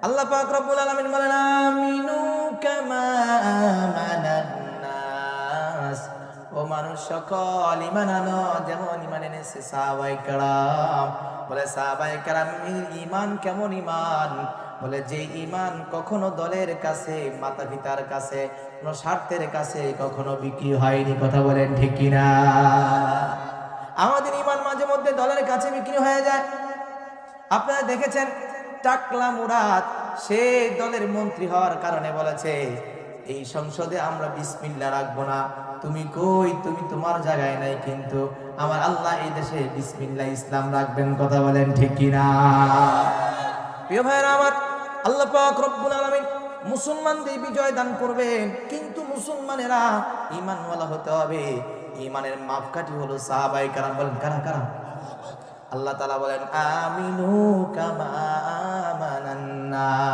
আল্লাহ পাক রব্বুল আলামিন বলেন আমিনু কামা আমানান নাস, ও মানুষ সকল ঈমান আনো যেমন ঈমান এনেছে সাহাবায়ে কেরাম। বলে সাহাবায়ে কেরামের ঈমান কেমন ঈমান? বলে যে ঈমান কখনো দলের কাছে, মাতা পিতার কাছে, কোনো স্বার্থের কাছে কখনো বিক্রি হয়নি। কথা বলেন ঠিক কিনা? আমাদের ঈমান মাঝে মধ্যে দলের কাছে বিক্রি হয়ে যায়। আপনারা দেখেছেন টাকলা মুরাদ, সে দলের মন্ত্রী হওয়ার কারণে বলেছে এই সংসদে আমরা বিসমিল্লাহ রাখবো না। তুমি কই? তুমি তোমার জায়গায় নাই, কিন্তু আমার আল্লাহ এই দেশে বিসমিল্লাহ ইসলাম রাখবেন। কথা বলেন ঠিক কিনা? প্রিয় ভাইরা আমার, আল্লাহ পাক রব্বুল আলামিন মুসলমানদের বিজয় দান করবেন, কিন্তু মুসলমানেরা ঈমানওয়ালা হতে হবে। ঈমানের মাপকাঠি হলো সাহাবায়ে কেরাম। বলেন কারা কারা? আল্লাহ তাআলা বলেন আমিনু কামা আমানান নাস।